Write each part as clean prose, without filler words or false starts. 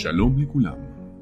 Shalom Lekulam,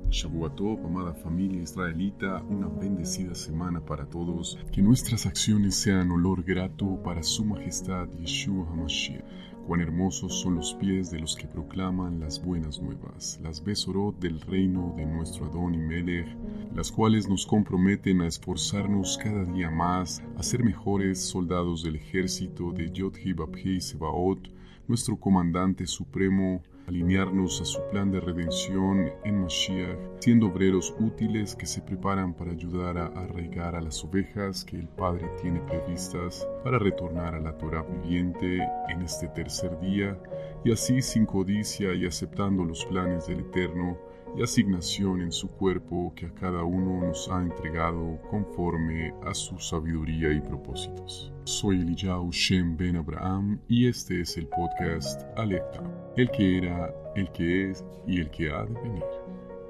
Shavua Tov, amada familia israelita, una bendecida semana para todos. Que nuestras acciones sean olor grato para su majestad Yeshua HaMashiach. Cuán hermosos son los pies de los que proclaman las buenas nuevas, las besorot del reino de nuestro Adón y Melech, las cuales nos comprometen a esforzarnos cada día más, a ser mejores soldados del ejército de Yod-Heh Vav'Heh Sebaot, nuestro comandante supremo, alinearnos a su plan de redención en Mashiach, siendo obreros útiles que se preparan para ayudar a arraigar a las ovejas que el Padre tiene previstas para retornar a la Torah viviente en este tercer día, y así sin codicia y aceptando los planes del Eterno y asignación en su cuerpo que a cada uno nos ha entregado conforme a su sabiduría y propósitos. Soy Eliyahu Shem Ben Abraham y este es el podcast Aleph, el que era, el que es y el que ha de venir.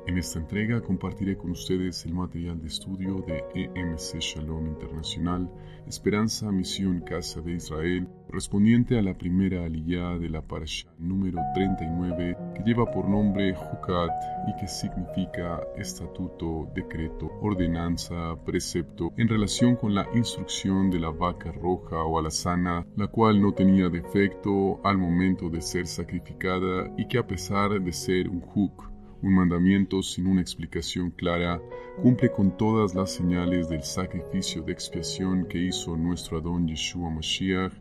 En esta entrega compartiré con ustedes el material de estudio de EMC Shalom Internacional, Esperanza Misión Casa de Israel, correspondiente a la primera aliyá de la parashá número 39, que lleva por nombre Jucat y que significa estatuto, decreto, ordenanza, precepto, en relación con la instrucción de la vaca roja o alazana, la cual no tenía defecto al momento de ser sacrificada y que a pesar de ser un juk, un mandamiento sin una explicación clara, cumple con todas las señales del sacrificio de expiación que hizo nuestro Adón Yeshua Mashiach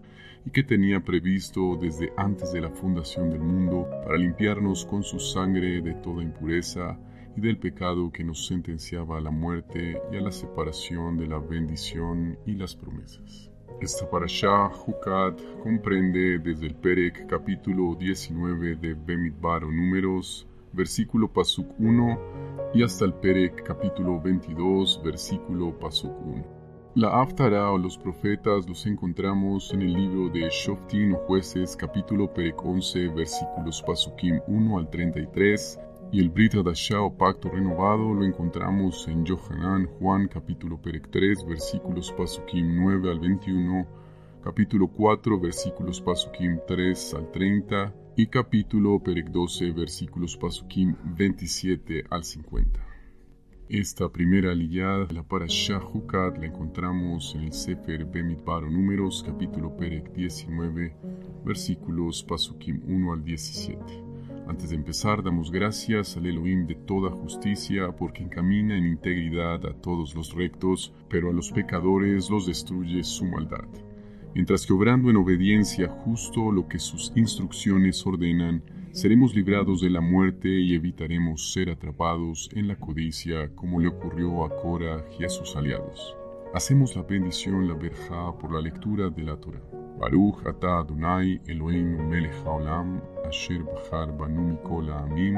y que tenía previsto desde antes de la fundación del mundo para limpiarnos con su sangre de toda impureza y del pecado que nos sentenciaba a la muerte y a la separación de la bendición y las promesas. Esta parashá, Jucat, comprende desde el Perek capítulo 19 de Bemidbar o Números, versículo Pasuk 1, y hasta el Perek capítulo 22, versículo Pasuk 1. La Haftará o los profetas los encontramos en el libro de Shoftim o Jueces capítulo Perek 11, versículos Pasukim 1 al 33, y el Brit Hadashah o Pacto Renovado lo encontramos en Yohanan Juan capítulo Perek 3, versículos Pasukim 9 al 21, capítulo 4, versículos Pasukim 3 al 30, y capítulo Perek 12, versículos Pasukim 27 al 50. Esta primera aliyá de la parashá Jucat la encontramos en el Sefer Bemidbar o Números, capítulo Perek 19, versículos Pasukim 1 al 17. Antes de empezar, damos gracias al Elohim de toda justicia, porque encamina en integridad a todos los rectos, pero a los pecadores los destruye su maldad. Mientras que obrando en obediencia justo lo que sus instrucciones ordenan, seremos librados de la muerte y evitaremos ser atrapados en la codicia como le ocurrió a Korah y a sus aliados. Hacemos la bendición, la verjá, por la lectura de la Torah. Baruch atah Adonai Eloheinu melech haolam, asher bachar banu mikol ha'amim,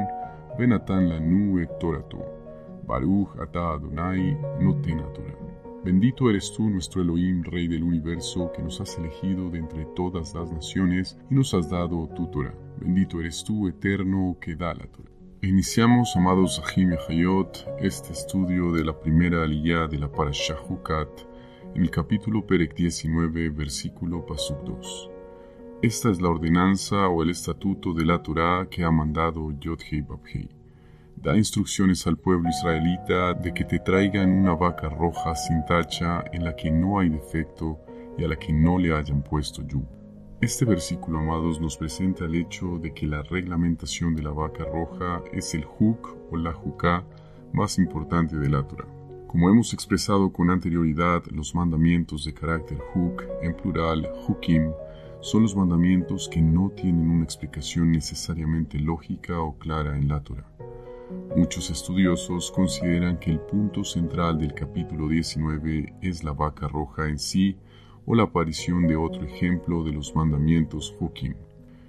venatan lanu et torato. Baruch atah Adonai noten Torah. Bendito eres tú, nuestro Elohim, Rey del universo, que nos has elegido de entre todas las naciones y nos has dado tu Torah. Bendito eres tú, eterno, que da la Torah. Iniciamos, amados Ahim y Hayot, este estudio de la primera aliyá de la parashá Jucat, en el capítulo Perek 19, versículo Pasuk 2. Esta es la ordenanza o el estatuto de la Torah que ha mandado Yod-Heh Vav'Heh. Da instrucciones al pueblo israelita de que te traigan una vaca roja sin tacha en la que no hay defecto y a la que no le hayan puesto yug. Este versículo, amados, nos presenta el hecho de que la reglamentación de la vaca roja es el juk o la juká más importante de la Torah. Como hemos expresado con anterioridad, los mandamientos de carácter juk, en plural jukim, son los mandamientos que no tienen una explicación necesariamente lógica o clara en la Torah. Muchos estudiosos consideran que el punto central del capítulo 19 es la vaca roja en sí o la aparición de otro ejemplo de los mandamientos Jukim.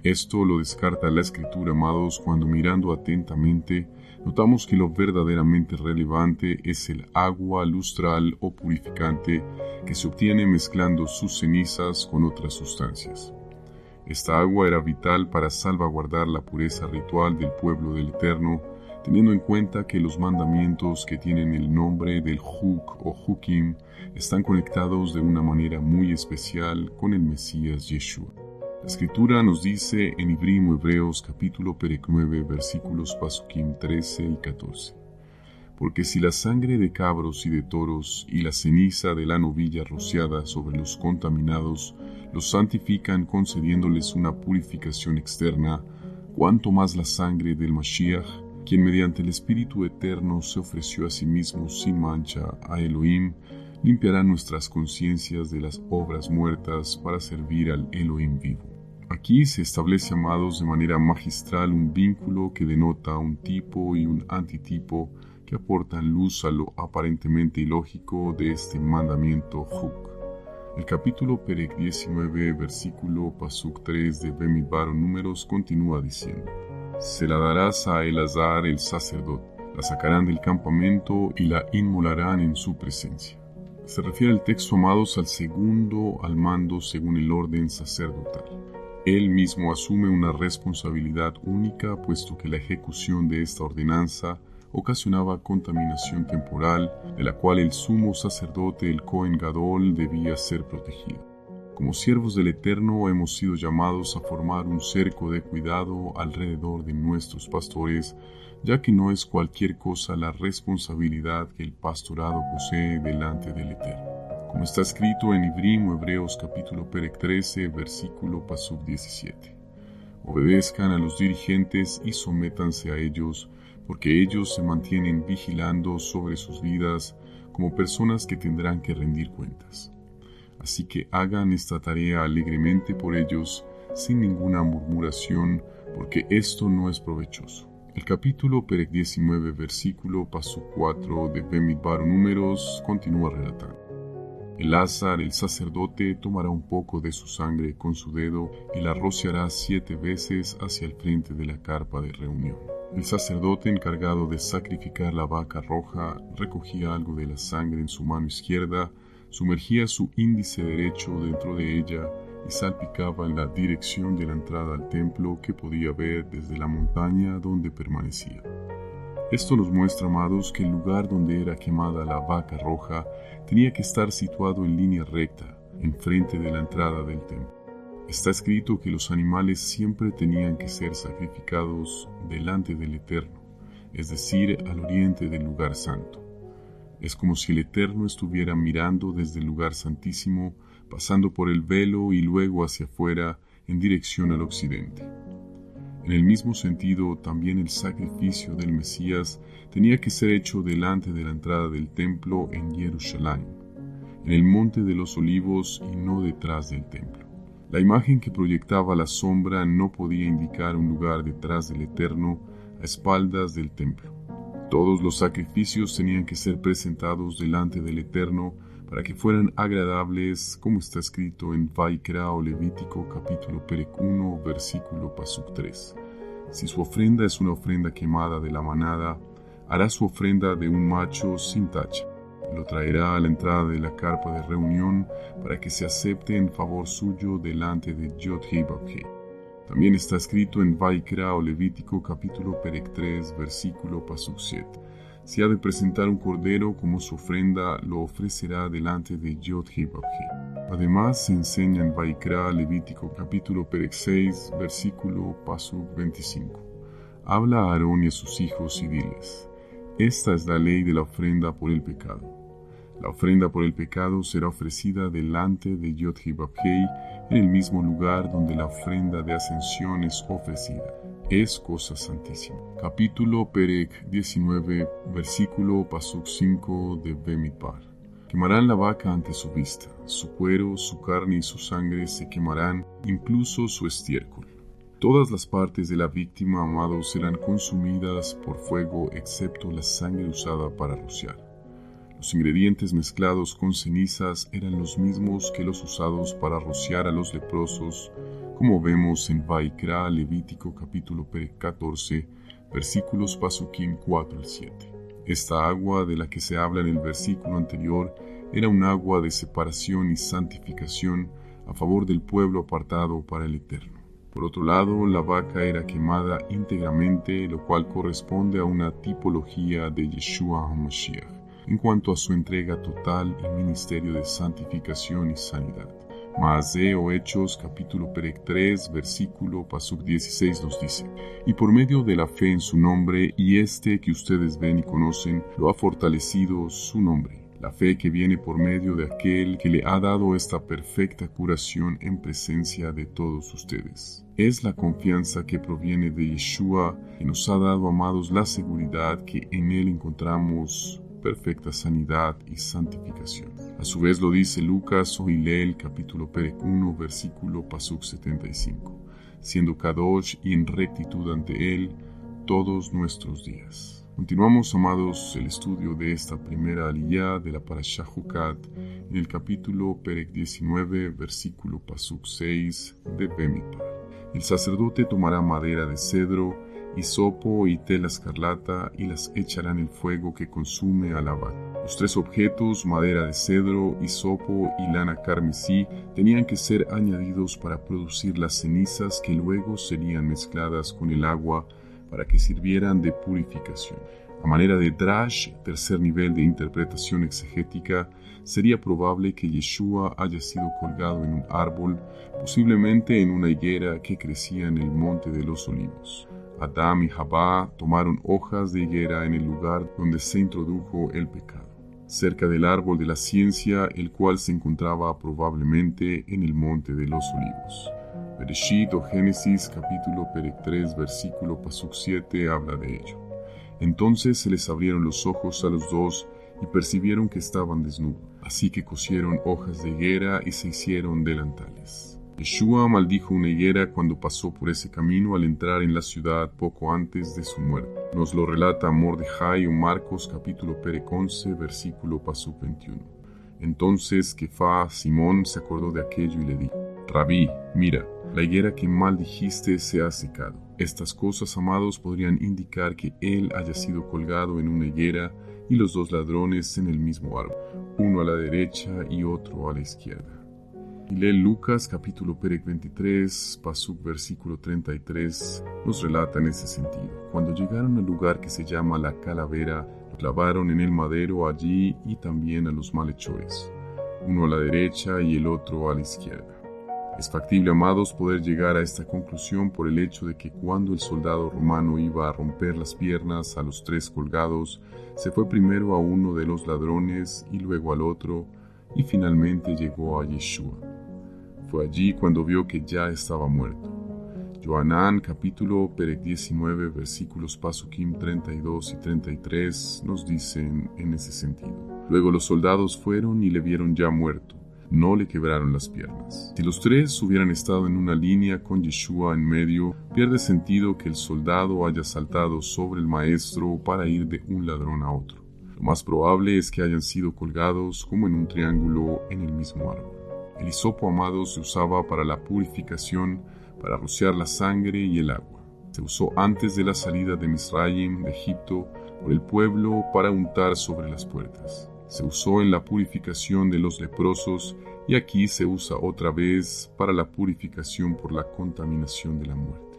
Esto lo descarta la escritura, amados, cuando mirando atentamente notamos que lo verdaderamente relevante es el agua lustral o purificante que se obtiene mezclando sus cenizas con otras sustancias. Esta agua era vital para salvaguardar la pureza ritual del pueblo del Eterno, teniendo en cuenta que los mandamientos que tienen el nombre del Juk o Jukim están conectados de una manera muy especial con el Mesías Yeshua. La escritura nos dice en Hebreos capítulo 9 versículos pasukim 13 y 14. Porque si la sangre de cabros y de toros y la ceniza de la novilla rociada sobre los contaminados los santifican concediéndoles una purificación externa, cuánto más la sangre del Mashiach, quien mediante el Espíritu Eterno se ofreció a sí mismo sin mancha a Elohim, limpiará nuestras conciencias de las obras muertas para servir al Elohim vivo. Aquí se establece, amados, de manera magistral un vínculo que denota un tipo y un antitipo que aportan luz a lo aparentemente ilógico de este mandamiento Juk. El capítulo Perek 19, versículo Pasuk 3 de Bemidbar Números continúa diciendo: Se la darás a Elazar el sacerdote, la sacarán del campamento y la inmolarán en su presencia. Se refiere el texto, amados, al segundo al mando según el orden sacerdotal. Él mismo asume una responsabilidad única, puesto que la ejecución de esta ordenanza ocasionaba contaminación temporal, de la cual el sumo sacerdote, el Cohen Gadol, debía ser protegido. Como siervos del Eterno hemos sido llamados a formar un cerco de cuidado alrededor de nuestros pastores, ya que no es cualquier cosa la responsabilidad que el pastorado posee delante del Eterno. Como está escrito en Hebreos capítulo 13, versículo Pasuk 17. Obedezcan a los dirigentes y sométanse a ellos, porque ellos se mantienen vigilando sobre sus vidas como personas que tendrán que rendir cuentas. Así que hagan esta tarea alegremente por ellos, sin ninguna murmuración, porque esto no es provechoso. El capítulo Perek 19, versículo Pasuk 4 de Bemidbar Números continúa relatando: Elazar, el sacerdote, tomará un poco de su sangre con su dedo y la rociará 7 veces hacia el frente de la carpa de reunión. El sacerdote encargado de sacrificar la vaca roja recogía algo de la sangre en su mano izquierda, sumergía su índice derecho dentro de ella y salpicaba en la dirección de la entrada al templo que podía ver desde la montaña donde permanecía. Esto nos muestra, amados, que el lugar donde era quemada la vaca roja tenía que estar situado en línea recta, enfrente de la entrada del templo. Está escrito que los animales siempre tenían que ser sacrificados delante del Eterno, es decir, al oriente del lugar santo. Es como si el Eterno estuviera mirando desde el lugar santísimo, pasando por el velo y luego hacia afuera en dirección al occidente. En el mismo sentido, también el sacrificio del Mesías tenía que ser hecho delante de la entrada del templo en Jerusalén, en el monte de los olivos y no detrás del templo. La imagen que proyectaba la sombra no podía indicar un lugar detrás del Eterno, a espaldas del templo. Todos los sacrificios tenían que ser presentados delante del Eterno para que fueran agradables, como está escrito en Vaikra o Levítico capítulo 1, versículo Pasuk 3. Si su ofrenda es una ofrenda quemada de la manada, hará su ofrenda de un macho sin tacha. Lo traerá a la entrada de la carpa de reunión para que se acepte en favor suyo delante de Yod-Heh-Vav-Heh. También está escrito en Vaikra o Levítico capítulo 3, versículo Pasuk 7. Si ha de presentar un cordero como su ofrenda, lo ofrecerá delante de Yod-Heh-Vav-Heh. Además, se enseña en Vaikra Levítico capítulo 6, versículo Pasuk 25. Habla a Aarón y a sus hijos y diles: Esta es la ley de la ofrenda por el pecado. La ofrenda por el pecado será ofrecida delante de Yod-Heh-Vav-Heh en el mismo lugar donde la ofrenda de ascensión es ofrecida. Es cosa santísima. Capítulo Perek 19, versículo Pasuk 5 de Bemidbar. Quemarán la vaca ante su vista, su cuero, su carne y su sangre se quemarán, incluso su estiércol. Todas las partes de la víctima, amados, serán consumidas por fuego excepto la sangre usada para rociar. Los ingredientes mezclados con cenizas eran los mismos que los usados para rociar a los leprosos, como vemos en Vaikra Levítico capítulo 14, versículos Pasukim 4 al 7. Esta agua de la que se habla en el versículo anterior era un agua de separación y santificación a favor del pueblo apartado para el Eterno. Por otro lado, la vaca era quemada íntegramente, lo cual corresponde a una tipología de Yeshua HaMashiach en cuanto a su entrega total y ministerio de santificación y sanidad. Maaseh o Hechos capítulo Perec 3 versículo Pasuk 16 nos dice: y por medio de la fe en su nombre y que ustedes ven y conocen, lo ha fortalecido su nombre. La fe que viene por medio de aquel que le ha dado esta perfecta curación en presencia de todos ustedes. Es la confianza que proviene de Yeshua que nos ha dado, amados, la seguridad que en él encontramos perfecta sanidad y santificación. A su vez lo dice Lucas o Hillel capítulo Perec 1 versículo Pasuk 75, siendo Kadosh y en rectitud ante él todos nuestros días. Continuamos, amados, el estudio de esta primera aliyá de la Parashá Jucat en el capítulo Perec 19, versículo Pasuk 6 de Bemidbar. El sacerdote tomará madera de cedro, hisopo y tela escarlata y las echará en el fuego que consume a la vaca. Los tres objetos, madera de cedro, hisopo y lana carmesí, tenían que ser añadidos para producir las cenizas que luego serían mezcladas con el agua para que sirvieran de purificación. A manera de drash, tercer nivel de interpretación exegética, sería probable que Yeshua haya sido colgado en un árbol, posiblemente en una higuera que crecía en el monte de los olivos. Adán y Jabá tomaron hojas de higuera en el lugar donde se introdujo el pecado, cerca del árbol de la ciencia, el cual se encontraba probablemente en el monte de los olivos. Bereshit o Génesis capítulo Perec 3 versículo Pasuk 7 habla de ello. Entonces se les abrieron los ojos a los dos y percibieron que estaban desnudos. Así que cosieron hojas de higuera y se hicieron delantales. Yeshua maldijo una higuera cuando pasó por ese camino al entrar en la ciudad poco antes de su muerte. Nos lo relata Mordejai o Marcos capítulo Perec 11 versículo Pasuk 21. Entonces Kefá, Simón, se acordó de aquello y le dijo: Rabí, mira, la higuera que maldijiste se ha secado. Estas cosas, amados, podrían indicar que él haya sido colgado en una higuera y los dos ladrones en el mismo árbol, uno a la derecha y otro a la izquierda. Y lee Lucas capítulo Perec 23, Pasuk versículo 33, nos relata en ese sentido. Cuando llegaron al lugar que se llama la Calavera, lo clavaron en el madero allí y también a los malhechores, uno a la derecha y el otro a la izquierda. Es factible, amados, poder llegar a esta conclusión por el hecho de que cuando el soldado romano iba a romper las piernas a los tres colgados, se fue primero a uno de los ladrones y luego al otro, y finalmente llegó a Yeshua. Fue allí cuando vio que ya estaba muerto. Yohanan capítulo Perec 19 versículos Pasukim 32 y 33 nos dicen en ese sentido. Luego los soldados fueron y le vieron ya muerto. No le quebraron las piernas. Si los tres hubieran estado en una línea con Yeshua en medio, pierde sentido que el soldado haya saltado sobre el maestro para ir de un ladrón a otro. Lo más probable es que hayan sido colgados como en un triángulo en el mismo árbol. El hisopo, amado, se usaba para la purificación, para rociar la sangre y el agua. Se usó antes de la salida de Misraim, de Egipto, por el pueblo para untar sobre las puertas. Se usó en la purificación de los leprosos y aquí se usa otra vez para la purificación por la contaminación de la muerte.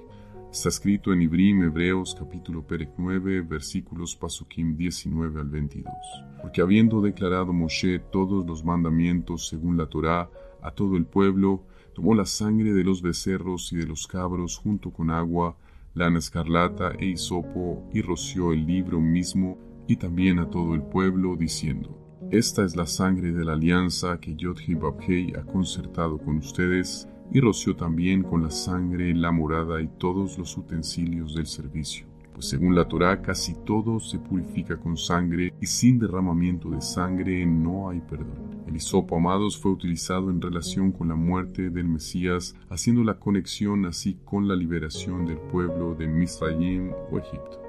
Está escrito en Ibrim, Hebreos, capítulo Perec 9, versículos Pasukim 19 al 22. Porque habiendo declarado Moshe todos los mandamientos según la Torá a todo el pueblo, tomó la sangre de los becerros y de los cabros junto con agua, lana escarlata e hisopo y roció el libro mismo y también a todo el pueblo, diciendo: Esta es la sangre de la alianza que Yod-Heh-Vavhei ha concertado con ustedes, y roció también con la sangre la morada y todos los utensilios del servicio. Pues según la Torá casi todo se purifica con sangre, y sin derramamiento de sangre no hay perdón. El hisopo, amados, fue utilizado en relación con la muerte del Mesías, haciendo la conexión así con la liberación del pueblo de Misraim o Egipto.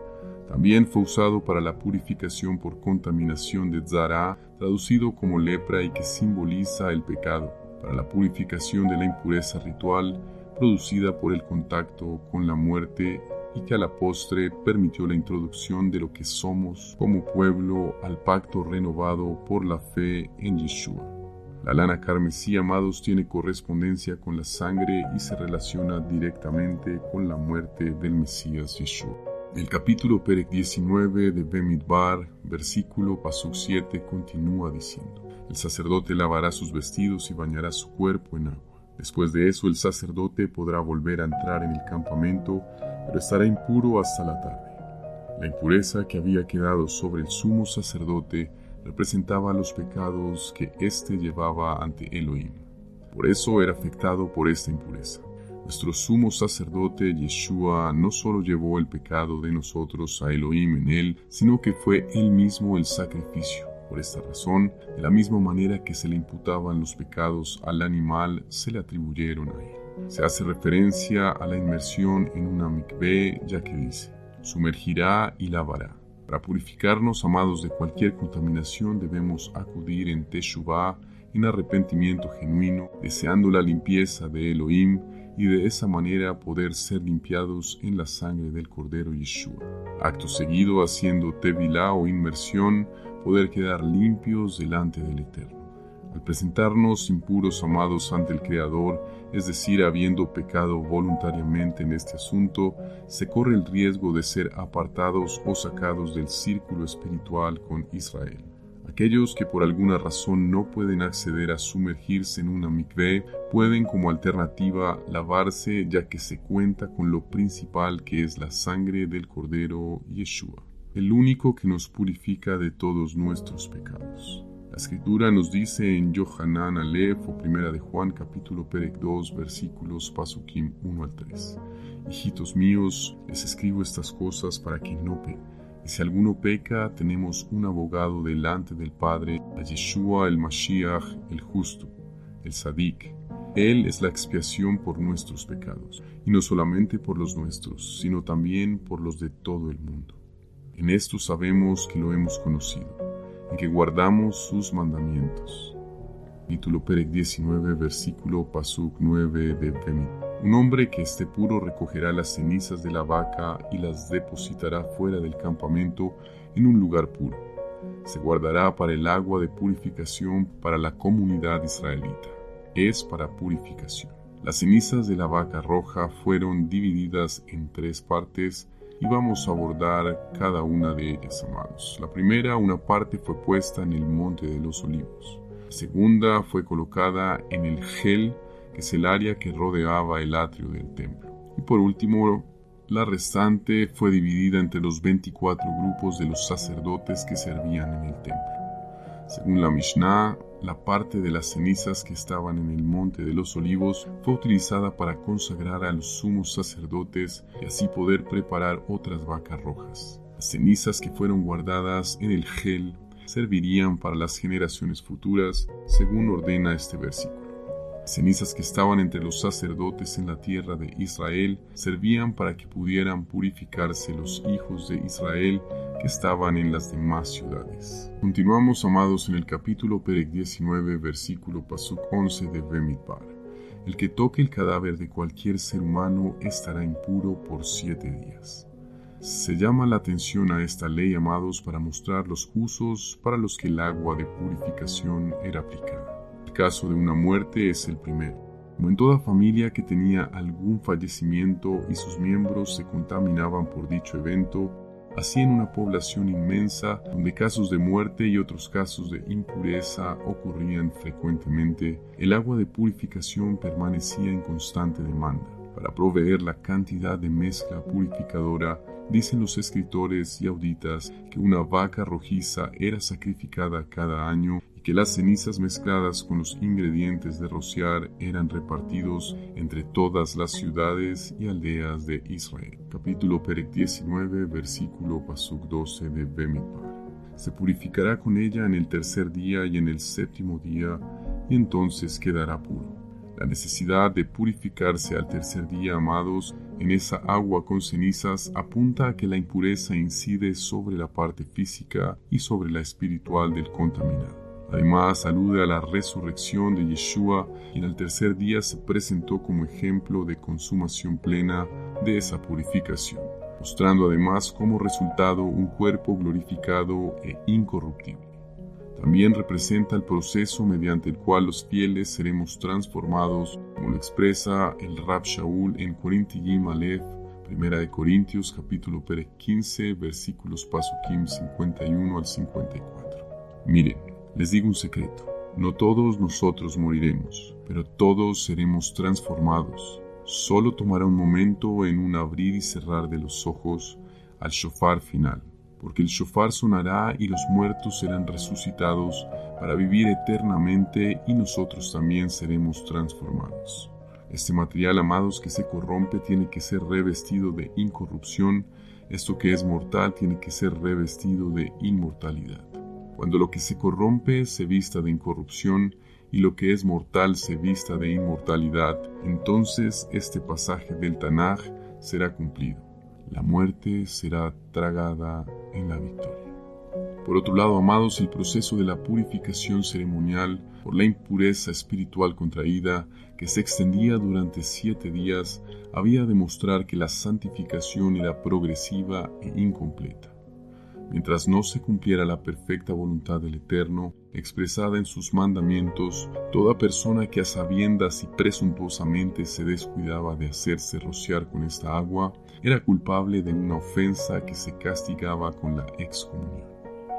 También fue usado para la purificación por contaminación de Tzara, traducido como lepra y que simboliza el pecado, para la purificación de la impureza ritual producida por el contacto con la muerte y que a la postre permitió la introducción de lo que somos como pueblo al pacto renovado por la fe en Yeshua. La lana carmesí, amados, tiene correspondencia con la sangre y se relaciona directamente con la muerte del Mesías Yeshua. El capítulo Perec 19 de Bemidbar, versículo Pasuk 7, continúa diciendo: El sacerdote lavará sus vestidos y bañará su cuerpo en agua. Después de eso, el sacerdote podrá volver a entrar en el campamento, pero estará impuro hasta la tarde. La impureza que había quedado sobre el sumo sacerdote representaba los pecados que éste llevaba ante Elohim. Por eso era afectado por esta impureza. Nuestro sumo sacerdote Yeshua no solo llevó el pecado de nosotros a Elohim en él, sino que fue él mismo el sacrificio. Por esta razón, de la misma manera que se le imputaban los pecados al animal, se le atribuyeron a él. Se hace referencia a la inmersión en una mikvé, ya que dice, sumergirá y lavará. Para purificarnos, amados, de cualquier contaminación, debemos acudir en teshuvá, en arrepentimiento genuino, deseando la limpieza de Elohim, y de esa manera poder ser limpiados en la sangre del Cordero Yeshua. Acto seguido, haciendo tevilá o inmersión, poder quedar limpios delante del Eterno. Al presentarnos impuros, amados, ante el Creador, es decir, habiendo pecado voluntariamente en este asunto, se corre el riesgo de ser apartados o sacados del círculo espiritual con Israel. Aquellos que por alguna razón no pueden acceder a sumergirse en una mikvé pueden como alternativa lavarse, ya que se cuenta con lo principal que es la sangre del Cordero Yeshua, el único que nos purifica de todos nuestros pecados. La Escritura nos dice en Yohanan Aleph o Primera de Juan capítulo Perek 2 versículos Pasukim 1 al 3. Hijitos míos, les escribo estas cosas para que no pequen. Y si alguno peca, tenemos un abogado delante del Padre, a Yeshua el Mashiach, el justo, el Sadik. Él es la expiación por nuestros pecados, y no solamente por los nuestros, sino también por los de todo el mundo. En esto sabemos que lo hemos conocido, en que guardamos sus mandamientos. Capítulo Perek 19, versículo Pasuk 9 de Bemit. Un hombre que esté puro recogerá las cenizas de la vaca y las depositará fuera del campamento en un lugar puro. Se guardará para el agua de purificación para la comunidad israelita. Es para purificación. Las cenizas de la vaca roja fueron divididas en 3 partes y vamos a abordar cada una de ellas, amados. La primera, una parte fue puesta en el Monte de los Olivos. La segunda fue colocada en el Gel, que es el área que rodeaba el atrio del templo. Y por último, la restante fue dividida entre los 24 grupos de los sacerdotes que servían en el templo. Según la Mishnah, la parte de las cenizas que estaban en el Monte de los Olivos fue utilizada para consagrar a los sumos sacerdotes y así poder preparar otras vacas rojas. Las cenizas que fueron guardadas en el Gel servirían para las generaciones futuras, según ordena este versículo. Las cenizas que estaban entre los sacerdotes en la tierra de Israel servían para que pudieran purificarse los hijos de Israel que estaban en las demás ciudades. Continuamos, amados, en el capítulo Perek 19, versículo Pasuk 11 de Bemidbar. El que toque el cadáver de cualquier ser humano estará impuro por 7 días. Se llama la atención a esta ley, amados, para mostrar los usos para los que el agua de purificación era aplicada. El caso de una muerte es el primero. Como en toda familia que tenía algún fallecimiento y sus miembros se contaminaban por dicho evento, así en una población inmensa donde casos de muerte y otros casos de impureza ocurrían frecuentemente, el agua de purificación permanecía en constante demanda. Para proveer la cantidad de mezcla purificadora, dicen los escritores y auditas que una vaca rojiza era sacrificada cada año y que las cenizas mezcladas con los ingredientes de rociar eran repartidos entre todas las ciudades y aldeas de Israel. Capítulo Perek 19, versículo Pasuk 12 de Bemidbar. Se purificará con ella en el 3er día y en el 7º día, y entonces quedará puro. La necesidad de purificarse al 3er día, amados, en esa agua con cenizas apunta a que la impureza incide sobre la parte física y sobre la espiritual del contaminado. Además, alude a la resurrección de Yeshua, quien al 3er día se presentó como ejemplo de consumación plena de esa purificación, mostrando además como resultado un cuerpo glorificado e incorruptible. También representa el proceso mediante el cual los fieles seremos transformados, como lo expresa el Rab Shaul en Corintiyim Aleph, 1 Corintios capítulo 15, versículos Pasukim 51 al 54. Miren, les digo un secreto. No todos nosotros moriremos, pero todos seremos transformados. Solo tomará un momento en un abrir y cerrar de los ojos al shofar final, porque el shofar sonará y los muertos serán resucitados para vivir eternamente y nosotros también seremos transformados. Este material, amados, que se corrompe tiene que ser revestido de incorrupción. Esto que es mortal tiene que ser revestido de inmortalidad. Cuando lo que se corrompe se vista de incorrupción y lo que es mortal se vista de inmortalidad, entonces este pasaje del Tanaj será cumplido. La muerte será tragada en la victoria. Por otro lado, amados, el proceso de la purificación ceremonial por la impureza espiritual contraída, que se extendía durante 7 días, había de mostrar que la santificación era progresiva e incompleta. Mientras no se cumpliera la perfecta voluntad del Eterno, expresada en sus mandamientos, toda persona que a sabiendas y presuntuosamente se descuidaba de hacerse rociar con esta agua, era culpable de una ofensa que se castigaba con la excomunión.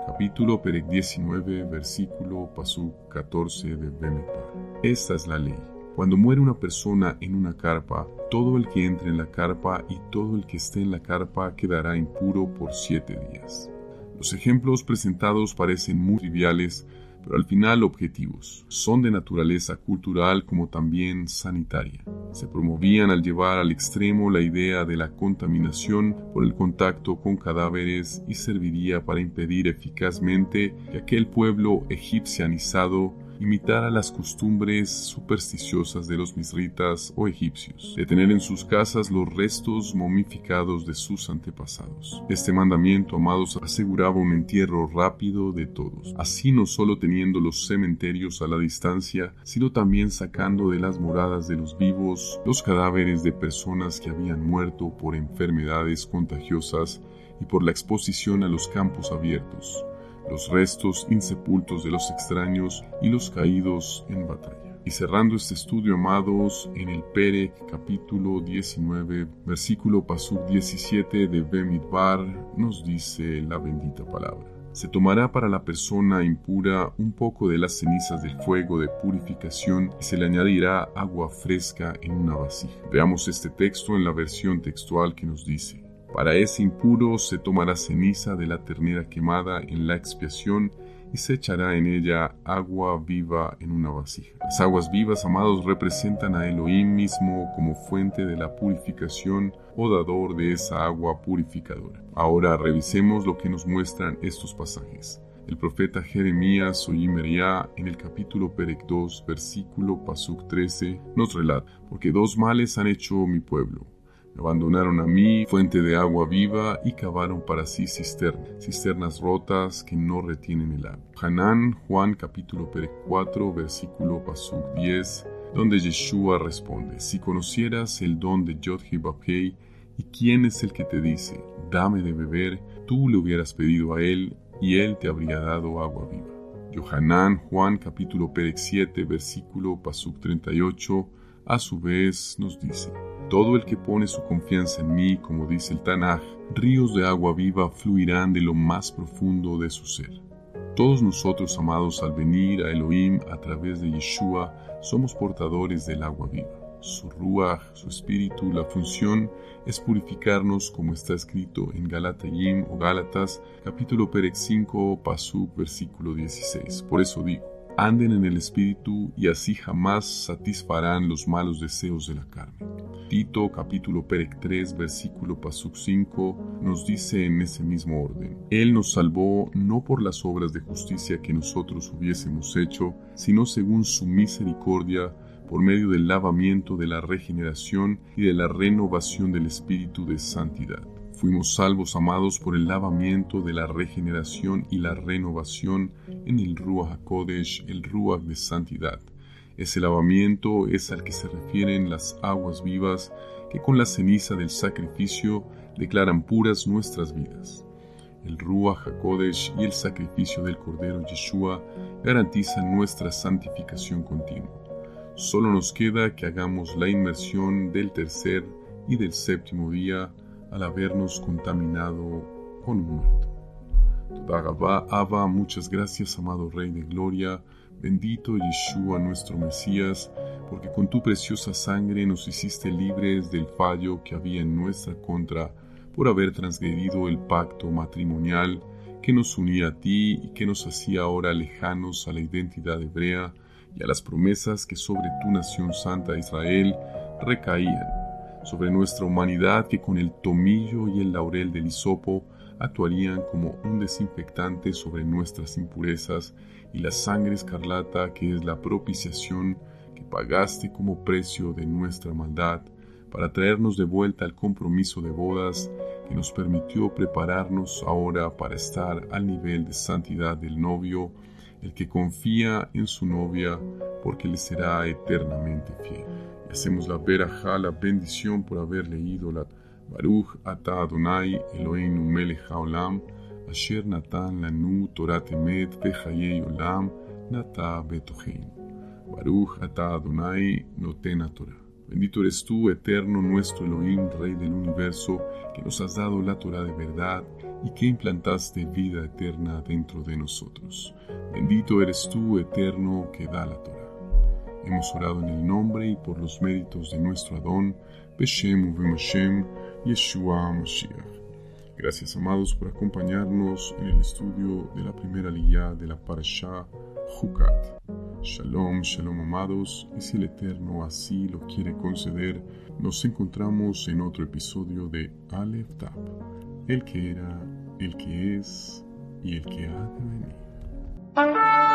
Capítulo Perek 19, versículo Pasuk 14 de Bemidbar. Esta es la ley. Cuando muere una persona en una carpa, todo el que entre en la carpa y todo el que esté en la carpa quedará impuro por 7 días. Los ejemplos presentados parecen muy triviales, pero al final objetivos. Son de naturaleza cultural como también sanitaria. Se promovían al llevar al extremo la idea de la contaminación por el contacto con cadáveres y serviría para impedir eficazmente que aquel pueblo egipcianizado imitara las costumbres supersticiosas de los misritas o egipcios, de tener en sus casas los restos momificados de sus antepasados. Este mandamiento, amados, aseguraba un entierro rápido de todos, así no solo teniendo los cementerios a la distancia, sino también sacando de las moradas de los vivos los cadáveres de personas que habían muerto por enfermedades contagiosas y por la exposición a los campos abiertos, los restos insepultos de los extraños y los caídos en batalla. Y cerrando este estudio, amados, en el Perek capítulo 19, versículo Pasuk 17 de Bemidbar, nos dice la bendita palabra. Se tomará para la persona impura un poco de las cenizas del fuego de purificación y se le añadirá agua fresca en una vasija. Veamos este texto en la versión textual que nos dice: para ese impuro se tomará ceniza de la ternera quemada en la expiación y se echará en ella agua viva en una vasija. Las aguas vivas, amados, representan a Elohim mismo como fuente de la purificación o dador de esa agua purificadora. Ahora revisemos lo que nos muestran estos pasajes. El profeta Jeremías o Yimería en el capítulo Perek 2, versículo Pasuk 13, nos relata: porque 2 males han hecho mi pueblo. Me abandonaron a mí, fuente de agua viva, y cavaron para sí cisternas rotas que no retienen el agua. Hanán, Juan capítulo Perek 4, versículo Pasuk 10, donde Yeshua responde: si conocieras el don de Yod-Heh-Vav-Heh, ¿y quién es el que te dice, dame de beber? Tú le hubieras pedido a él, y él te habría dado agua viva. Yohanan, Juan capítulo Perek 7, versículo Pasuk 38, a su vez nos dice: todo el que pone su confianza en mí, como dice el Tanaj, ríos de agua viva fluirán de lo más profundo de su ser. Todos nosotros, amados, al venir a Elohim a través de Yeshua, somos portadores del agua viva. Su ruaj, su espíritu, la función es purificarnos, como está escrito en Galatayim o Gálatas, capítulo Perek 5, Pasuk, versículo 16. Por eso digo: anden en el espíritu y así jamás satisfarán los malos deseos de la carne. Tito capítulo Perek 3 versículo Pasuk 5 nos dice en ese mismo orden: Él nos salvó no por las obras de justicia que nosotros hubiésemos hecho, sino según su misericordia, por medio del lavamiento de la regeneración y de la renovación del espíritu de santidad. Fuimos salvos, amados, por el lavamiento de la regeneración y la renovación en el Ruach HaKodesh, el Ruach de santidad. Ese lavamiento es al que se refieren las aguas vivas que con la ceniza del sacrificio declaran puras nuestras vidas. El Ruach HaKodesh y el sacrificio del Cordero Yeshua garantizan nuestra santificación continua. Solo nos queda que hagamos la inmersión del tercer y del séptimo día al habernos contaminado con un muerto. Toda Gavá, Abba, muchas gracias, amado Rey de Gloria, Bendito Yeshua nuestro Mesías, porque con tu preciosa sangre nos hiciste libres del fallo que había en nuestra contra por haber transgredido el pacto matrimonial que nos unía a ti y que nos hacía ahora lejanos a la identidad hebrea y a las promesas que sobre tu nación santa Israel recaían, sobre nuestra humanidad que con el tomillo y el laurel del hisopo actuarían como un desinfectante sobre nuestras impurezas, y la sangre escarlata que es la propiciación que pagaste como precio de nuestra maldad, para traernos de vuelta al compromiso de bodas que nos permitió prepararnos ahora para estar al nivel de santidad del novio, el que confía en su novia porque le será eternamente fiel. Y hacemos la verajá, la bendición por haber leído la Baruch ata Adonai Eloheinu melech haolam, asher natan lanu torat emet vechayei olam nata betochein. Baruch ata Adonai noten haTorah. Bendito eres tú, eterno nuestro Elohim, Rey del universo, que nos has dado la Torah de verdad y que implantaste vida eterna dentro de nosotros. Bendito eres tú, eterno, que da la Torah. Hemos orado en el nombre y por los méritos de nuestro Adón, Beshem Uvem Yeshua Mashiach. Gracias, amados, por acompañarnos en el estudio de la primera aliyá de la Parashá Jucat. Shalom, shalom, amados, y si el Eterno así lo quiere conceder, nos encontramos en otro episodio de Aleph Tab, el que era, el que es y el que ha de venir.